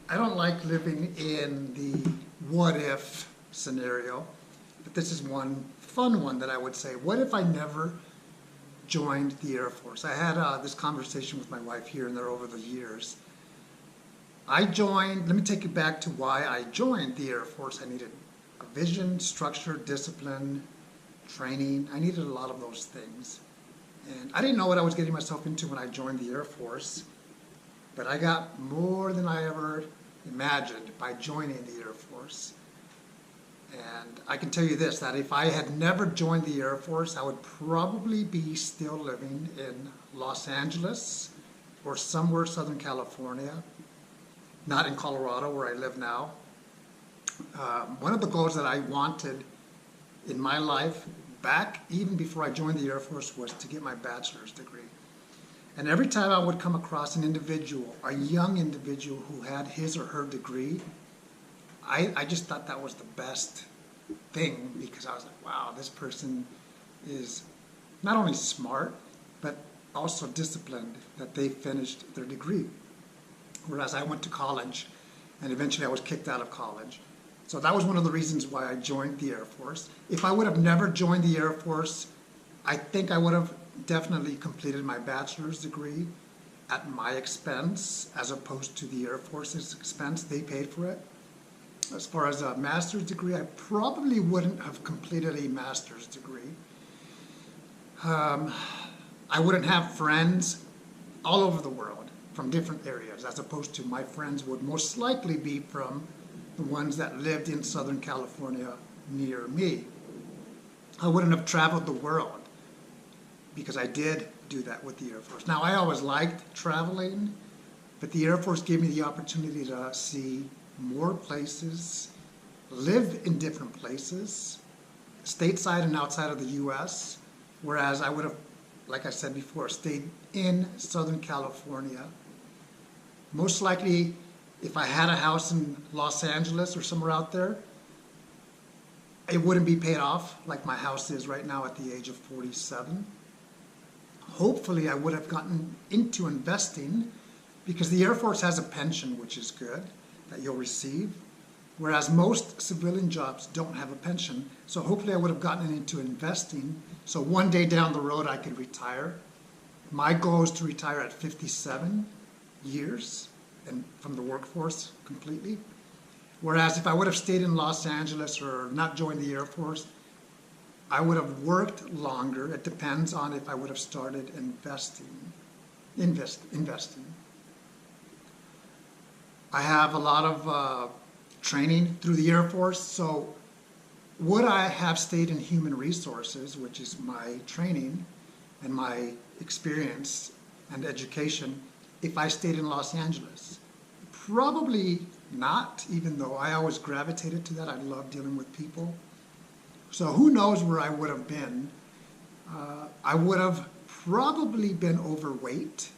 I don't like living in the what if scenario, but this is one fun one that I would say. What if I never joined the Air Force? I had this conversation with my wife here and there over the years. Let me take you back to why I joined the Air Force. I needed a vision, structure, discipline, training. I needed a lot of those things. And I didn't know what I was getting myself into when I joined the Air Force, but I got more than I ever imagined by joining the Air Force. And I can tell you this, that if I had never joined the Air Force, I would probably be still living in Los Angeles or somewhere Southern California, not in Colorado where I live now. One of the goals that I wanted in my life, back even before I joined the Air Force, was to get my bachelor's degree. And every time I would come across an individual, a young individual who had his or her degree, I just thought that was the best thing, because I was like, wow, this person is not only smart, but also disciplined, that they finished their degree. Whereas I went to college, and eventually I was kicked out of college. So that was one of the reasons why I joined the Air Force. If I would have never joined the Air Force, I think I would have definitely completed my bachelor's degree at my expense, as opposed to the Air Force's expense. They paid for it. As far as a master's degree, I probably wouldn't have completed a master's degree. I wouldn't have friends all over the world from different areas, as opposed to my friends would most likely be from the ones that lived in Southern California near me. I wouldn't have traveled the world, because I did do that with the Air Force. Now, I always liked traveling, but the Air Force gave me the opportunity to see more places, live in different places, stateside and outside of the U.S., whereas I would have, like I said before, stayed in Southern California. Most likely, if I had a house in Los Angeles or somewhere out there, it wouldn't be paid off like my house is right now at the age of 47. Hopefully, I would have gotten into investing, because the Air Force has a pension, which is good, that you'll receive, whereas most civilian jobs don't have a pension. So hopefully I would have gotten into investing, so one day down the road I could retire. My goal is to retire at 57 years and from the workforce completely. Whereas if I would have stayed in Los Angeles or not joined the Air Force, I would have worked longer. It depends on if I would have started investing. I have a lot of training through the Air Force, so would I have stayed in human resources, which is my training and my experience and education, if I stayed in Los Angeles? Probably not, even though I always gravitated to that. I love dealing with people. So who knows where I would have been. I would have probably been overweight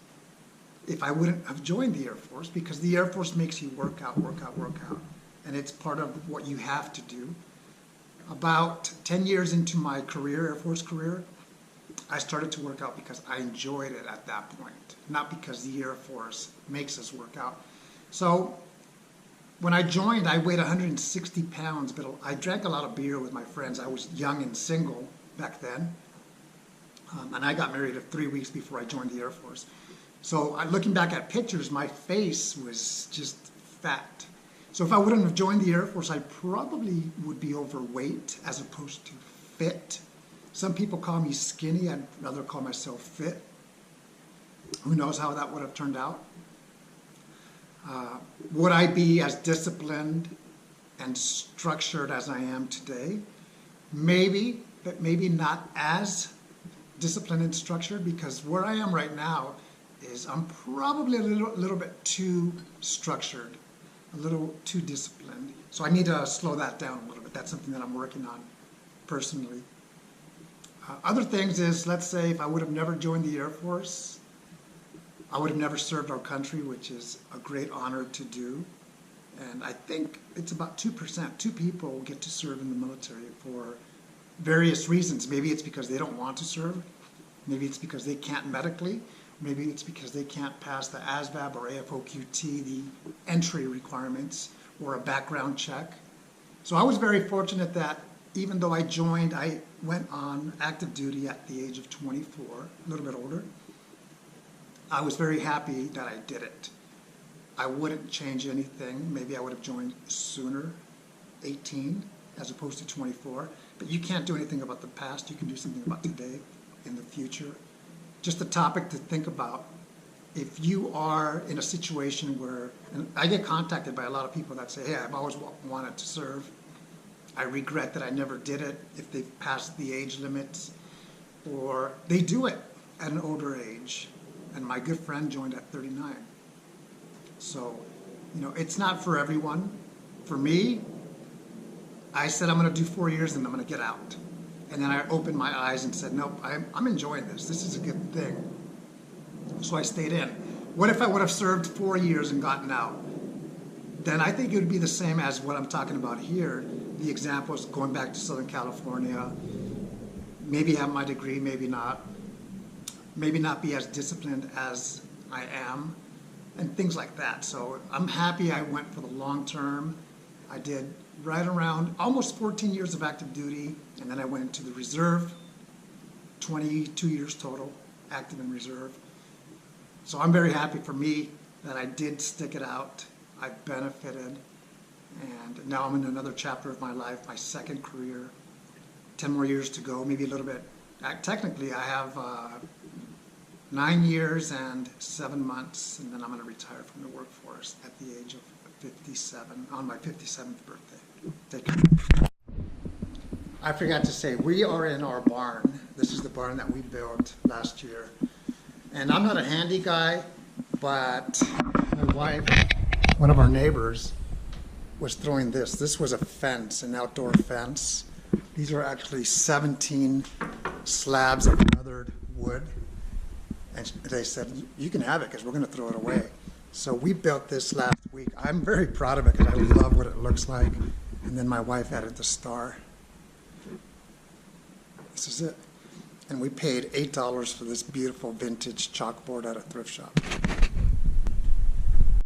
if I wouldn't have joined the Air Force, because the Air Force makes you work out. And it's part of what you have to do. About 10 years into my career, Air Force career, I started to work out because I enjoyed it at that point, not because the Air Force makes us work out. So when I joined, I weighed 160 pounds, but I drank a lot of beer with my friends. I was young and single back then. And I got married 3 weeks before I joined the Air Force. So looking back at pictures, my face was just fat. So if I wouldn't have joined the Air Force, I probably would be overweight as opposed to fit. Some people call me skinny. I'd rather call myself fit. Who knows how that would have turned out? Would I be as disciplined and structured as I am today? Maybe, but maybe not as disciplined and structured, because where I am right now is I'm probably a little bit too structured, a little too disciplined. So I need to slow that down a little bit. That's something that I'm working on personally. Other things is, let's say if I would have never joined the Air Force, I would have never served our country, which is a great honor to do. And I think it's about 2%. 2 people get to serve in the military for various reasons. Maybe it's because they don't want to serve. Maybe it's because they can't medically. Maybe it's because they can't pass the ASVAB or AFOQT, the entry requirements, or a background check. So I was very fortunate that even though I joined, I went on active duty at the age of 24, a little bit older. I was very happy that I did it. I wouldn't change anything. Maybe I would have joined sooner, 18, as opposed to 24. But you can't do anything about the past. You can do something about today, in the future. Just a topic to think about. If you are in a situation where, and I get contacted by a lot of people that say, hey, I've always wanted to serve. I regret that I never did it if they've passed the age limits, or they do it at an older age. And my good friend joined at 39. So, it's not for everyone. For me, I said I'm going to do 4 years and I'm going to get out. And then I opened my eyes and said, nope, I'm enjoying this. This is a good thing. So I stayed in. What if I would have served 4 years and gotten out? Then I think it would be the same as what I'm talking about here. The example is going back to Southern California, maybe have my degree, maybe not be as disciplined as I am, and things like that. So I'm happy I went for the long term. I did right around almost 14 years of active duty, and then I went into the reserve, 22 years total, active in reserve. So I'm very happy for me that I did stick it out. I benefited, and now I'm in another chapter of my life, my second career, 10 more years to go, maybe a little bit. Technically, I have 9 years and 7 months, and then I'm going to retire from the workforce at the age of 57, on my 57th birthday. Thank you. I forgot to say, we are in our barn. This is the barn that we built last year. And I'm not a handy guy, but my wife, one of our neighbors, was throwing this. This was a fence, an outdoor fence. These are actually 17 slabs of weathered wood. And they said, you can have it because we're going to throw it away. So we built this last week. I'm very proud of it because I love what it looks like. And then my wife added the star. This is it. And we paid $8 for this beautiful vintage chalkboard at a thrift shop.